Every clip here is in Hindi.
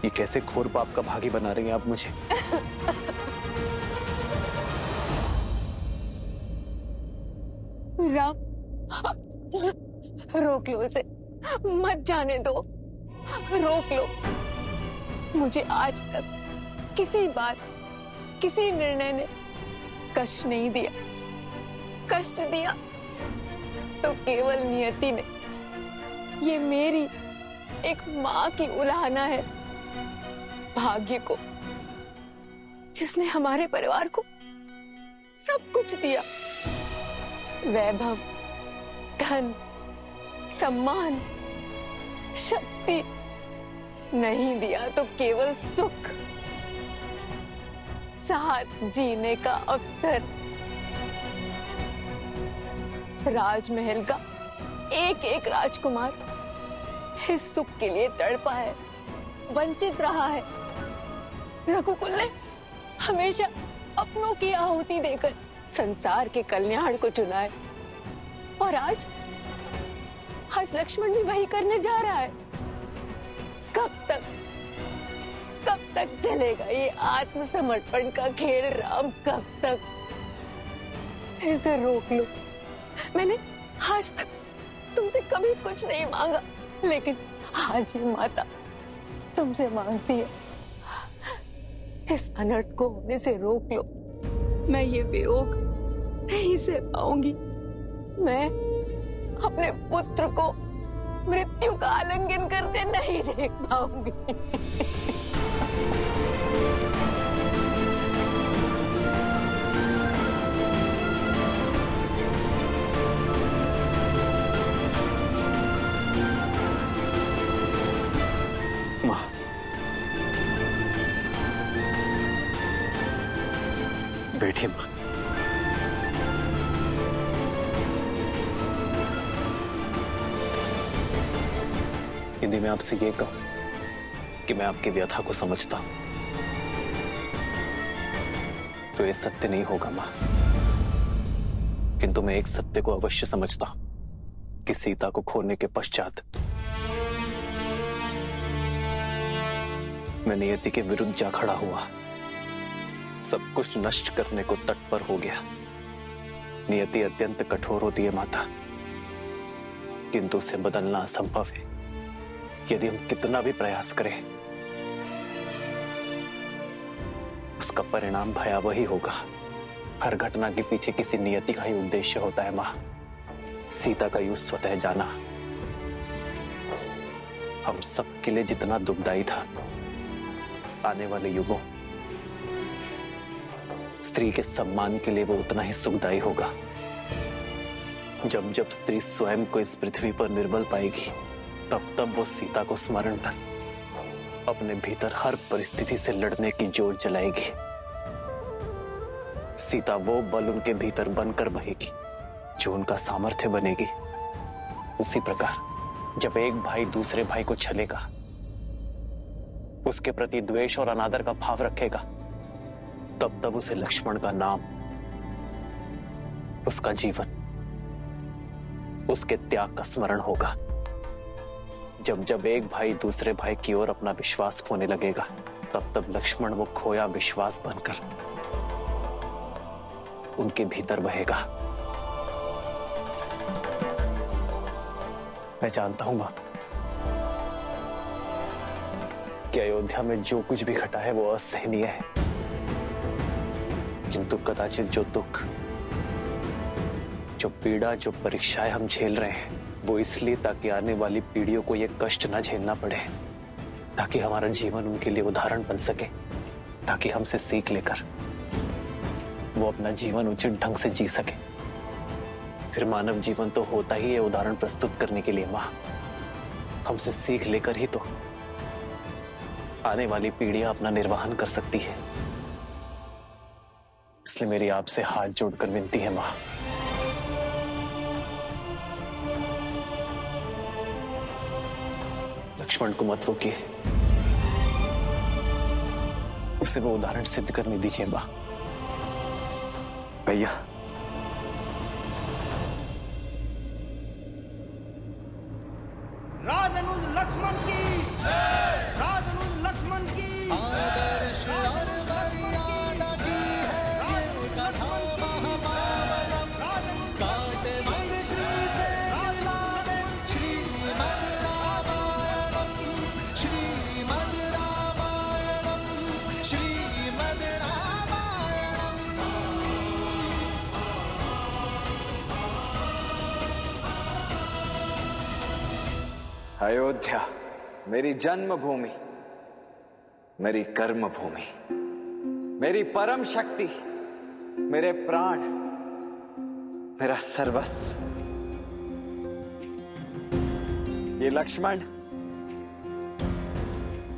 ये कैसे घोर पाप का भागी बना रही हैं आप मुझे? राम, रोक लो इसे, मत जाने दो, रोक लो। मुझे आज तक किसी बात, किसी निर्णय ने कष्ट नहीं दिया। कष्ट दिया तो केवल नियति ने। ये मेरी एक माँ की उलाहना है भाग्य को, जिसने हमारे परिवार को सब कुछ दिया। वैभव, धन, सम्मान, शक्ति नहीं दिया तो केवल सुख, साथ जीने का अवसर। राजमहल का एक एक राजकुमार इस सुख के लिए तड़पा है, वंचित रहा है। रघुकुल ने हमेशा अपनों की आहुति देकर संसार के कल्याण को चुना है, और आज लक्ष्मण भी वही करने जा रहा है। कब तक चलेगा ये आत्मसमर्पण का खेल राम? कब तक? इसे रोक लो। मैंने आज तक तुमसे कभी कुछ नहीं मांगा, लेकिन आज ये माता तुमसे मांगती है, इस अनर्थ को होने से रोक लो। मैं ये वियोग नहीं सह पाऊंगी। मैं अपने पुत्र को मृत्यु का आलिंगन करते नहीं देख पाऊंगी। माँ, बैठिए माँ। यदि मैं आपसे ये कहूं कि मैं आपकी व्यथा को समझता हूं, तो ये सत्य नहीं होगा मां। किंतु मैं एक सत्य को अवश्य समझता हूं कि सीता को खोने के पश्चात मैं नियति के विरुद्ध जा खड़ा हुआ, सब कुछ नष्ट करने को तत्पर हो गया। नियति अत्यंत कठोर होती है माता, किंतु उसे बदलना असंभव है। यदि हम कितना भी प्रयास करें, उसका परिणाम भयावह ही होगा। हर घटना के पीछे किसी नियति का ही उद्देश्य होता है मां। सीता का युग स्वतः जाना हम सबके लिए जितना दुखदायी था, आने वाले युगों स्त्री के सम्मान के लिए वो उतना ही सुखदायी होगा। जब जब स्त्री स्वयं को इस पृथ्वी पर निर्बल पाएगी, तब तब वो सीता को स्मरण कर अपने भीतर हर परिस्थिति से लड़ने की जोर जलाएगी। सीता वो बल उनके भीतर बनकर बहेगी जो उनका सामर्थ्य बनेगी। उसी प्रकार जब एक भाई दूसरे भाई को छलेगा, उसके प्रति द्वेष और अनादर का भाव रखेगा, तब तब उसे लक्ष्मण का नाम, उसका जीवन, उसके त्याग का स्मरण होगा। जब जब एक भाई दूसरे भाई की ओर अपना विश्वास खोने लगेगा, तब तब लक्ष्मण वो खोया विश्वास बनकर उनके भीतर बहेगा। मैं जानता हूं मां कि अयोध्या में जो कुछ भी घटा है वो असहनीय है, किंतु कदाचित जो दुख, जो पीड़ा, जो परीक्षाएं हम झेल रहे हैं, वो इसलिए ताकि आने वाली पीढ़ियों को ये कष्ट ना झेलना पड़े, ताकि हमारा जीवन उनके लिए उदाहरण बन सके, ताकि हमसे सीख लेकर वो अपना जीवन उचित ढंग से जी सके। फिर मानव जीवन तो होता ही है उदाहरण प्रस्तुत करने के लिए मां। हमसे सीख लेकर ही तो आने वाली पीढ़ियां अपना निर्वहन कर सकती है। इसलिए मेरी आपसे हाथ जोड़कर विनती है मां, लक्ष्मण को मत रोकिए, उसे वो उदाहरण सिद्ध करने दीजिए मां। भैया, राजनुज लक्ष्मण की, राजनुज लक्ष्मण अयोध्या मेरी जन्मभूमि, मेरी कर्म भूमि, मेरी परम शक्ति, मेरे प्राण, मेरा सर्वस्व। ये लक्ष्मण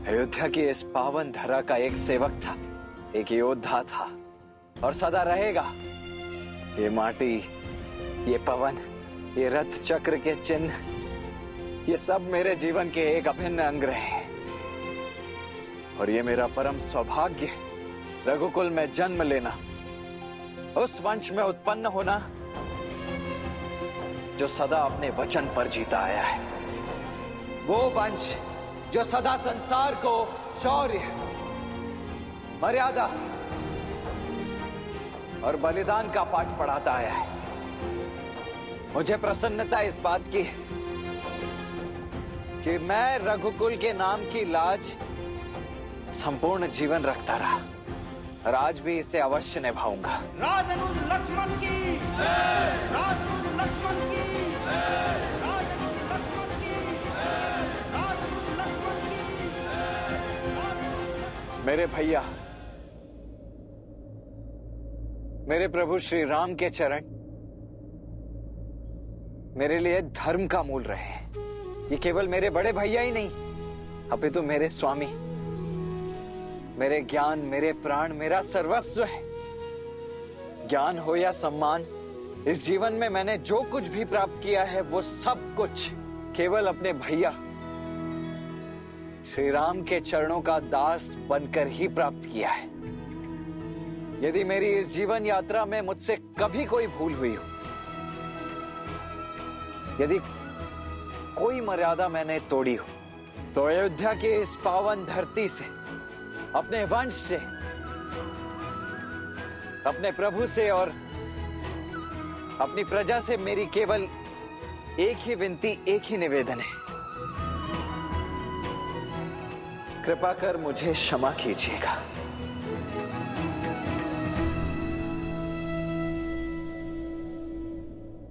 अयोध्या की इस पावन धरा का एक सेवक था, एक योद्धा था और सदा रहेगा। ये माटी, ये पवन, ये रथ चक्र के चिन्ह, ये सब मेरे जीवन के एक अभिन्न अंग रहे। और ये मेरा परम सौभाग्य, रघुकुल में जन्म लेना, उस वंश में उत्पन्न होना जो सदा अपने वचन पर जीता आया है। वो वंश जो सदा संसार को शौर्य, मर्यादा और बलिदान का पाठ पढ़ाता आया है। मुझे प्रसन्नता इस बात की है कि मैं रघुकुल के नाम की लाज संपूर्ण जीवन रखता रहा और आज भी इसे अवश्य निभाऊंगा। राजनुज लक्ष्मण की जय, राजनुज लक्ष्मण की जय, राजनुज लक्ष्मण की जय, राजनुज लक्ष्मण की जय। मेरे भैया, मेरे प्रभु श्री राम के चरण मेरे लिए धर्म का मूल रहे हैं। ये केवल मेरे बड़े भैया ही नहीं, अपितु मेरे स्वामी, मेरे ज्ञान, मेरे प्राण, मेरा सर्वस्व है। ज्ञान हो या सम्मान, इस जीवन में मैंने जो कुछ भी प्राप्त किया है वो सब कुछ केवल अपने भैया श्री राम के चरणों का दास बनकर ही प्राप्त किया है। यदि मेरी इस जीवन यात्रा में मुझसे कभी कोई भूल हुई हो, यदि कोई मर्यादा मैंने तोड़ी हो, तो अयोध्या की इस पावन धरती से, अपने वंश से, अपने प्रभु से और अपनी प्रजा से मेरी केवल एक ही विनती, एक ही निवेदन है। कृपा कर मुझे क्षमा कीजिएगा।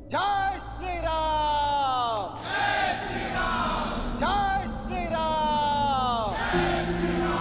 जय श्री राम, जय श्री राम, जय श्री राम, जय श्री राम।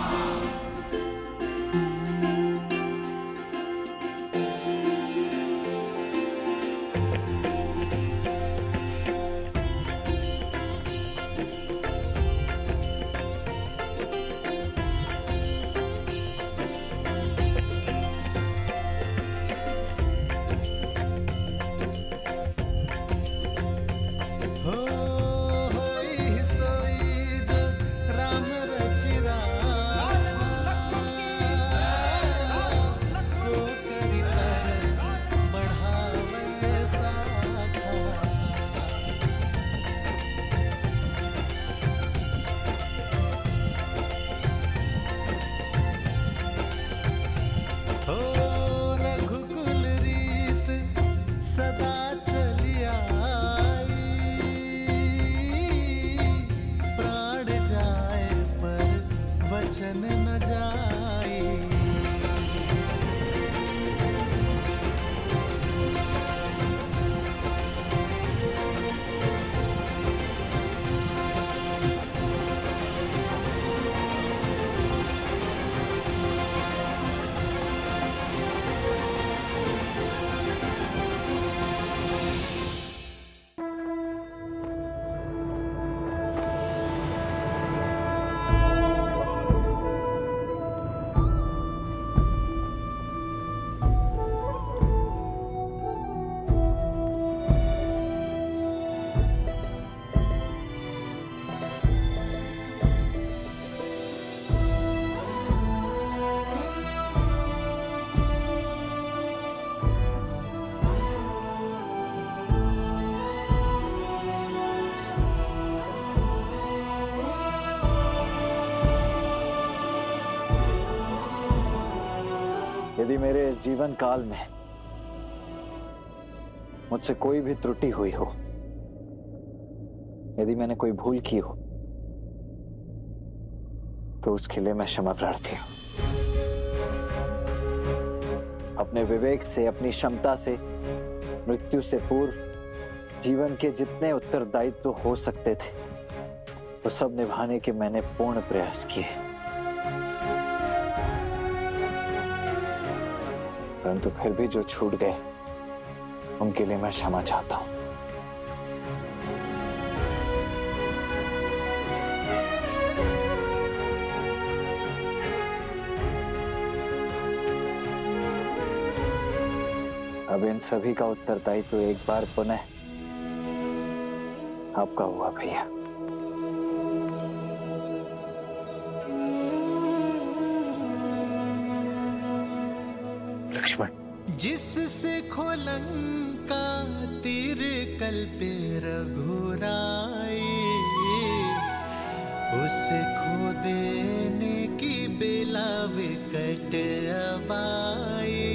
यदि मेरे इस जीवन काल में मुझसे कोई भी त्रुटि हुई हो, यदि मैंने कोई भूल की हो, तो उसके लिए मैं क्षमा प्रार्थी हूं। अपने विवेक से, अपनी क्षमता से, मृत्यु से पूर्व जीवन के जितने उत्तरदायित्व हो सकते थे, वो सब निभाने के मैंने पूर्ण प्रयास किए, परंतु फिर भी जो छूट गए उनके लिए मैं क्षमा चाहता हूं। अब इन सभी का उत्तरदायित्व तो एक बार पुनः आपका हुआ भैया। लक्ष्मण, जिससे खोलंका तीर कल पे रघुराई, उसे खो देने की बेला विकट अब आई।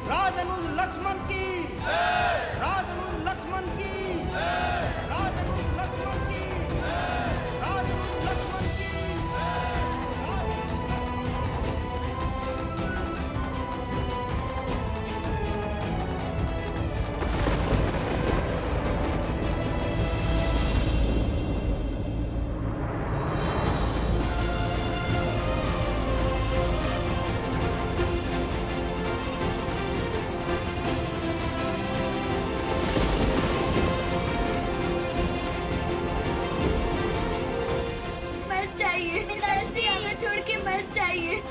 राजनुज लक्ष्मण की, राजनुज लक्ष्मण की, राजनुज लक्ष्मण की, राजनुज लक्ष्मण की। छोड़ के मत जाइए।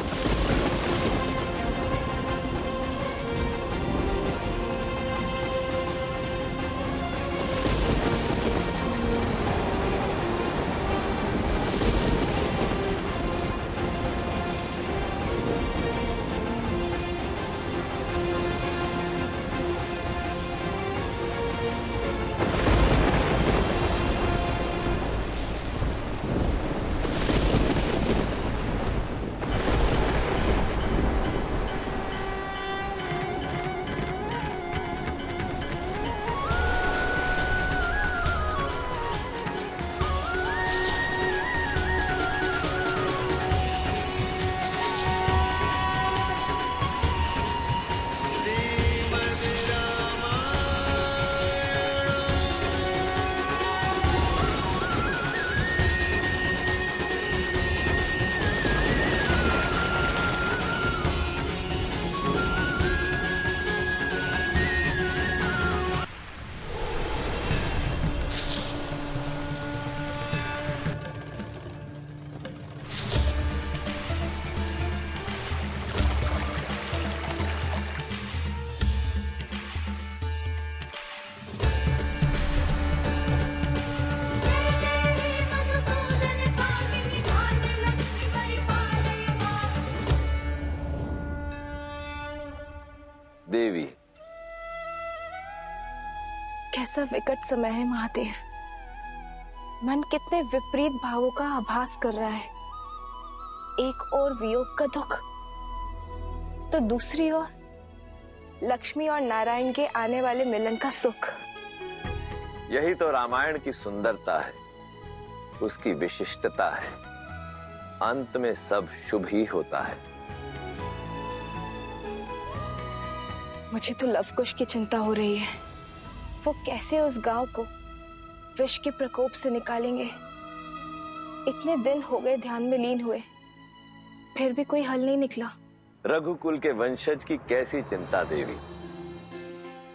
देवी, कैसा विकट समय है महादेव। मन कितने विपरीत भावों का आभास कर रहा है। एक ओर वियोग का दुख, तो दूसरी ओर लक्ष्मी और नारायण के आने वाले मिलन का सुख। यही तो रामायण की सुंदरता है, उसकी विशिष्टता है। अंत में सब शुभ ही होता है। मुझे तो लवकुश की चिंता हो रही है। वो कैसे उस गांव को विष के प्रकोप से निकालेंगे। इतने दिन हो गए ध्यान में लीन हुए, फिर भी कोई हल नहीं निकला। रघुकुल के वंशज की कैसी चिंता देवी।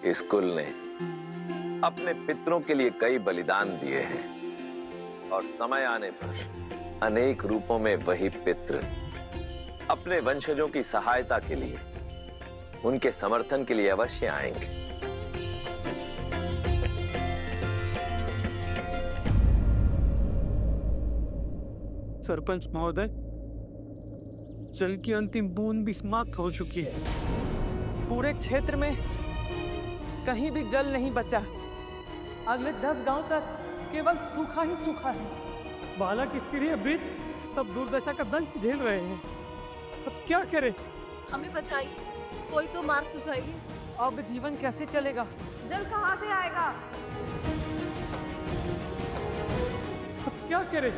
इस कुल ने अपने पितरों के लिए कई बलिदान दिए हैं और समय आने पर अनेक रूपों में वही पितृ अपने वंशजों की सहायता के लिए, उनके समर्थन के लिए अवश्य आएंगे। सरपंच महोदय, जल की अंतिम बूंद भी समाप्त हो चुकी है। पूरे क्षेत्र में कहीं भी जल नहीं बचा। अगले 10 गांव तक केवल सूखा ही सूखा है। बालक, स्त्री, वृद्ध सब दुर्दशा का दंश झेल रहे हैं। अब क्या करें? हमें बचाइए, कोई तो मार्ग सुझाइए। अब जीवन कैसे चलेगा? जल कहाँ से आएगा? अब क्या करें?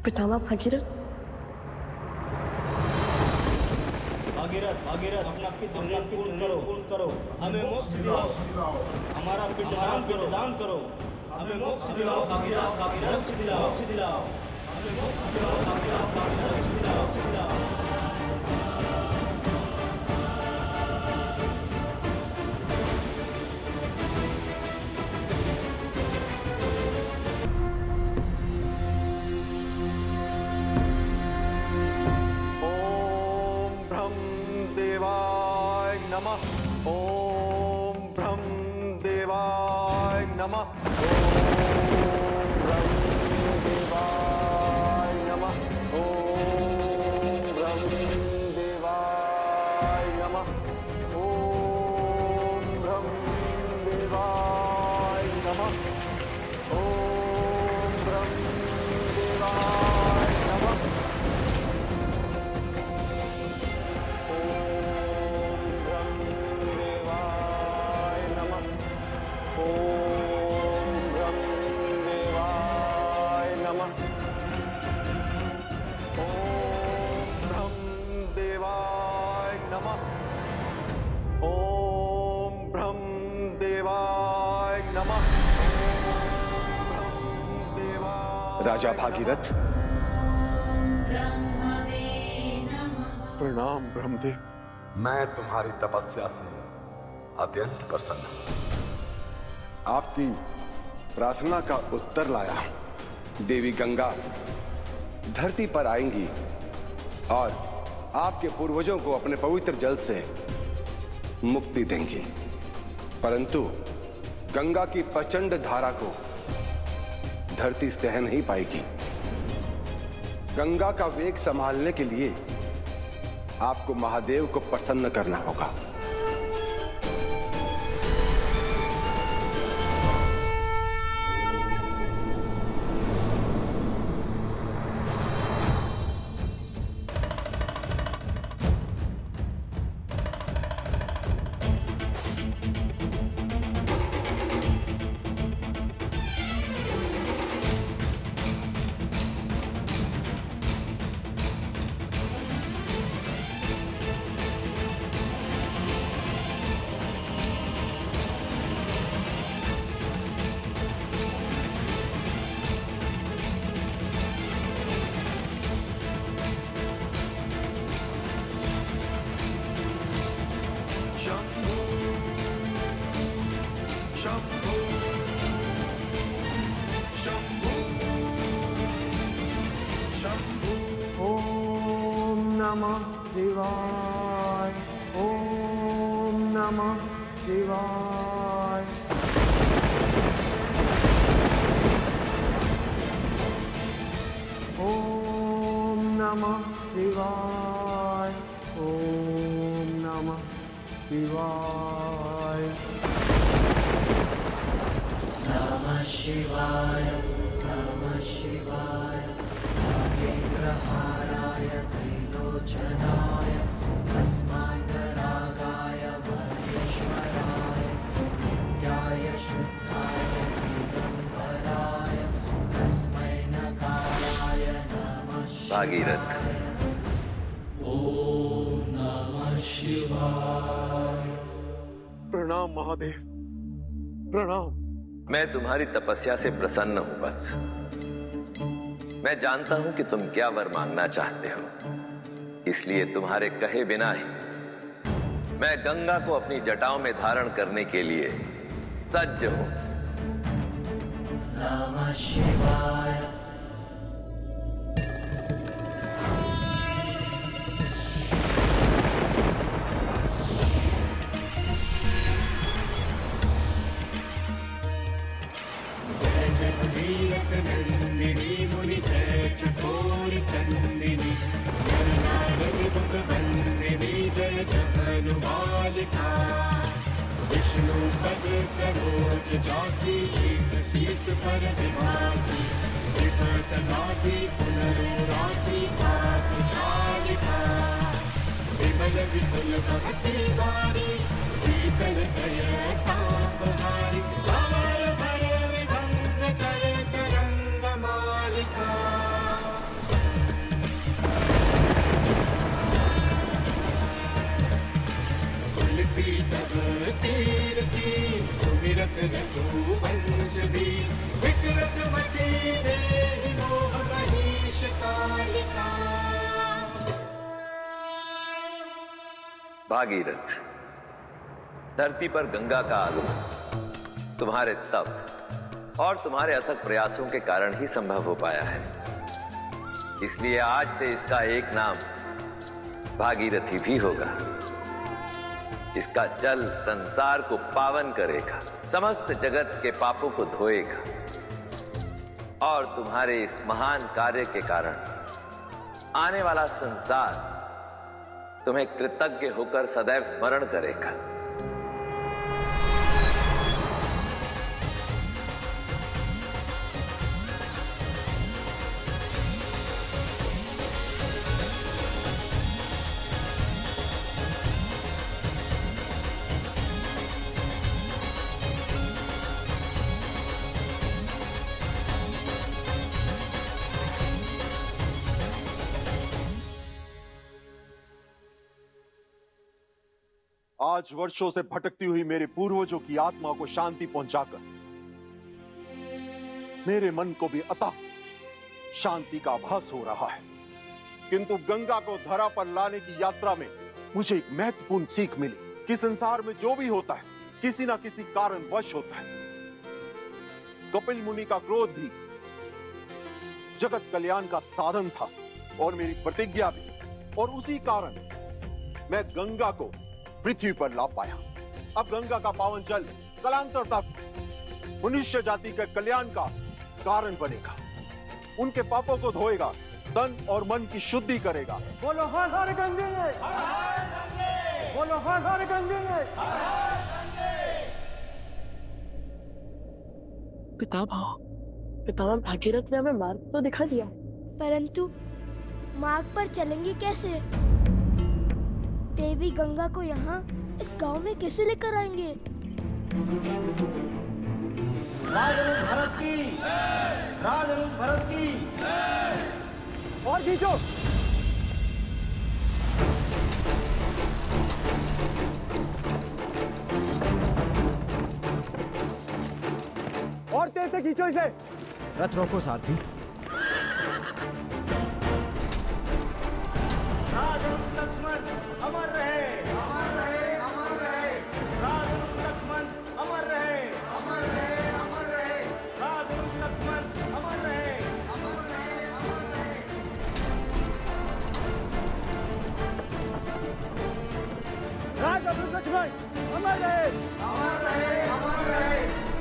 पितामह भगीरथ, भागीरथ अपना पितृ पूर्ण करो, हमें मोक्ष दिलाओ, हमारा पिंडदान करो, हमें मोक्ष दिलाओ, भागीरथ मोक्ष दिलाओ, हमें मोक्ष दिलाओ, भागीरथ मोक्ष दिलाओ। ओम ब्रह्म देवाय नमः। राजा भागीरथ, प्रणाम ब्रह्मदेव। मैं तुम्हारी तपस्या से अत्यंत प्रसन्न हूं। आपकी प्रार्थना का उत्तर लाया। देवी गंगा धरती पर आएंगी और आपके पूर्वजों को अपने पवित्र जल से मुक्ति देंगी, परंतु गंगा की प्रचंड धारा को धरती सह नहीं पाएगी। गंगा का वेग संभालने के लिए आपको महादेव को प्रसन्न करना होगा। शिवाय, ओम नमः शिवाय। ओम नमः शिवाय, ओम नमः शिवाय। नमः शिवाय, नमः शिवाय। नागेन्द्रहाराय त्रिलोचनाय भस्मान्तरागाय महेश्वराय नित्याय शुद्धाय दिगंबराय तस्मै नकाराय नमः भागीरथ। ओम नमः शिवाय। प्रणाम महादेव, प्रणाम। मैं तुम्हारी तपस्या से प्रसन्न हूं वत्स। मैं जानता हूं कि तुम क्या वर मांगना चाहते हो, इसलिए तुम्हारे कहे बिना ही मैं गंगा को अपनी जटाओं में धारण करने के लिए सज्ज हूं। नमः शिवाय। जय जगवीरत नंदिनी मुनि जय चकोर चंदिनी नर नारद बुध बंदिनी जय जगनुबालिका विष्णु पद सरोज जासी ईस शीस पर विभासी विपत नासी पुनर्रासी पाप चालिका विमल विपुल भवसी बारी शीतल दय तापहारी अमर भर विभंग कर तरंग मालिका। भागीरथ, धरती पर गंगा का आगमन तुम्हारे तप और तुम्हारे अथक प्रयासों के कारण ही संभव हो पाया है। इसलिए आज से इसका एक नाम भागीरथी भी होगा। इसका जल संसार को पावन करेगा, समस्त जगत के पापों को धोएगा और तुम्हारे इस महान कार्य के कारण आने वाला संसार तुम्हें कृतज्ञ होकर सदैव स्मरण करेगा। आज वर्षों से भटकती हुई मेरे पूर्वजों की आत्मा को शांति पहुंचाकर मेरे मन को भी अतः शांति का आभास हो रहा है। किंतु गंगा को धरा पर लाने की यात्रा में मुझे एक महत्वपूर्ण सीख मिली कि संसार में जो भी होता है किसी ना किसी कारण वश होता है। कपिल मुनि का क्रोध भी जगत कल्याण का साधन था और मेरी प्रतिज्ञा भी, और उसी कारण मैं गंगा को पृथ्वी पर ला पाया। अब गंगा का पावन जल कालांतर तक मनुष्य जाति के कल्याण का कारण बनेगा, उनके पापों को धोएगा, तन और मन की शुद्धि करेगा। बोलो हर हर गंगे, बोलो हर हर गंगे। पितामह भागीरथ ने हमें मार्ग तो दिखा दिया, परंतु मार्ग पर चलेंगे कैसे? देवी गंगा को यहाँ इस गांव में कैसे लेकर आएंगे? राजनुज भरत की, राजनुज भरत की। और खींचो। और तेज से खींचो इसे। रथ रोको सारथी। राजनुज लक्ष्मण अमर रहे, अमर रहे, अमर रहे। राजनुज लक्ष्मण अमर रहे, अमर रहे, अमर रहे। राजनुज लक्ष्मण अमर रहे, अमर रहे, अमर रहे। राजनुज लक्ष्मण अमर रहे, अमर रहे, अमर रहे।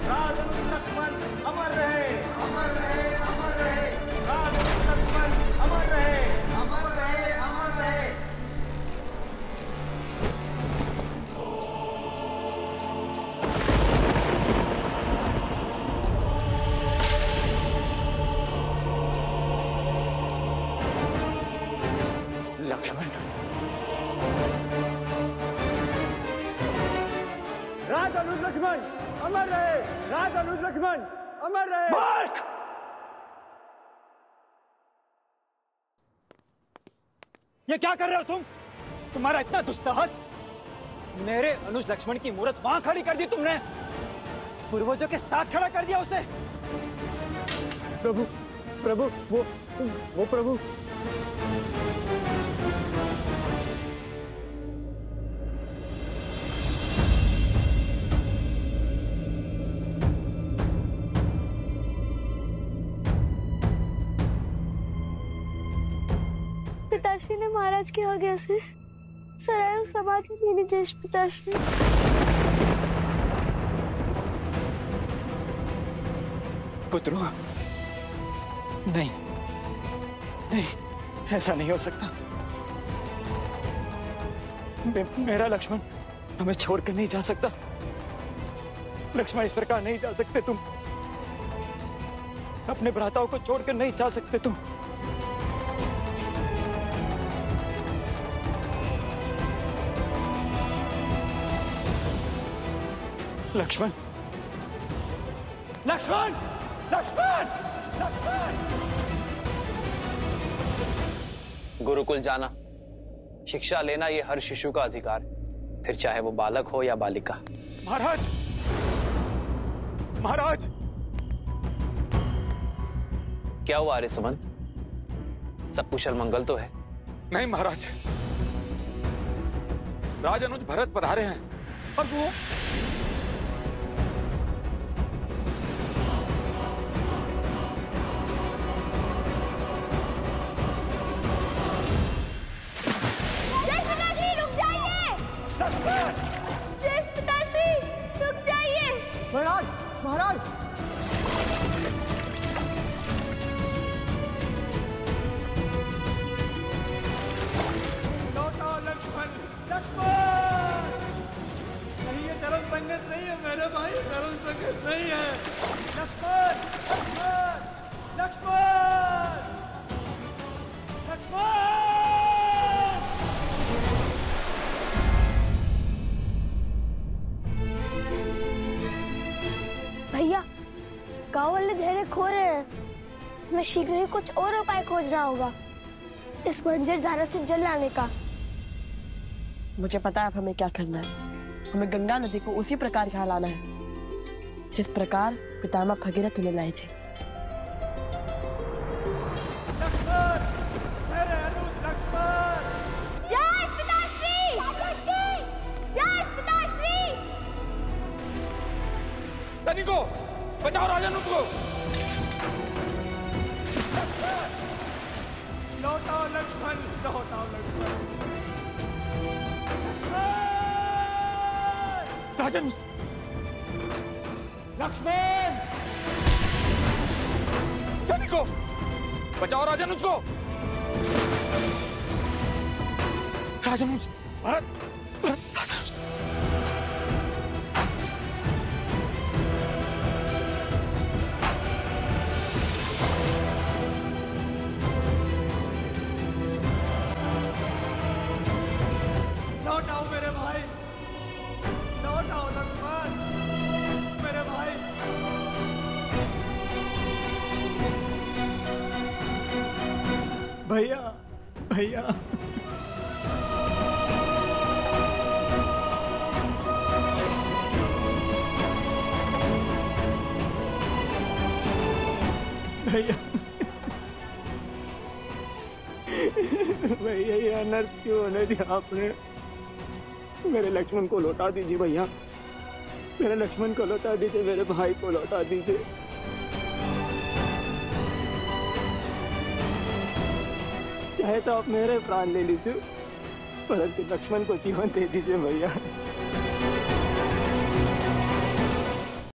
राजनुज लक्ष्मण अमर रहे, अमर रहे, अमर रहे। राजनुज लक्ष्मण अमर रहे, अमर रहे, अमर रहे। लक्ष्मण। राजनुज लक्ष्मण अमर रहे, राजनुज लक्ष्मण अमर रहे। मार्क! ये क्या कर रहे हो तुम? तुम्हारा इतना दुस्साहस! मेरे अनुज लक्ष्मण की मूर्त वहां खड़ी कर दी तुमने, पूर्वजों के साथ खड़ा कर दिया उसे। प्रभु, प्रभु, वो प्रभु। पिताश्री ने महाराज के आगे से सराय समाधि मेरी जश पिताश्री। पुत्रो, नहीं, नहीं, ऐसा नहीं हो सकता। मेरा लक्ष्मण हमें छोड़कर नहीं जा सकता। लक्ष्मण, इस प्रकार नहीं जा सकते तुम। अपने भ्राताओं को छोड़कर नहीं जा सकते तुम। लक्ष्मण, लक्ष्मण, लक्ष्मण, लक्ष्मण। गुरुकुल जाना, शिक्षा लेना ये हर शिशु का अधिकार है, फिर चाहे वो बालक हो या बालिका। महाराज, महाराज। क्या हुआ आर्य सुमंत? सब कुशल मंगल तो है? नहीं महाराज, राज अनुज भरत पधारे हैं। और वो जय पिताश्री रुक जाइए। जय पिताश्री रुक जाइए। महाराज महाराज लौटाओ लक्ष्मण, लक्ष्मण! नहीं, ये धर्म संगत नहीं है मेरे भाई, धर्म संगत नहीं है। लक्ष्मण, लक्ष्मण, लक्ष्मण, लक्ष्मण! भैया गांव वाले धैर्य खो रहे हैं। मैं शीघ्र ही कुछ और उपाय खोजना होगा इस बंजर धारा से जल लाने का। मुझे पता है अब हमें क्या करना है। हमें गंगा नदी को उसी प्रकार यहाँ लाना है जिस प्रकार पितामह भगीरथ उन्हें लाए थे। लक्ष्मण, मेरे अनुज लक्ष्मण! जय पिताश्री! जय पिताश्री! सैनिकों, बचाओ राजानुज को। लौटाओ लक्ष्मण, लौटाओ लक्ष्मण! राजानुज, लक्ष्मण! सैनिकों, बचाओ राजानुज को। राजानुज, भरत, भरत, राजानुज। लौटाओ मेरे भाई, लौटाओ लक्ष्मण, मेरे भाई। भैया, भैया। भैया, भैया ये अनर्थ क्यों होने दिया आपने? मेरे लक्ष्मण को लौटा दीजिए भैया, मेरे लक्ष्मण को लौटा दीजिए, मेरे भाई को लौटा दीजिए। चाहे तो आप मेरे प्राण ले लीजिए, परंतु लक्ष्मण को जीवन दे दीजिए भैया।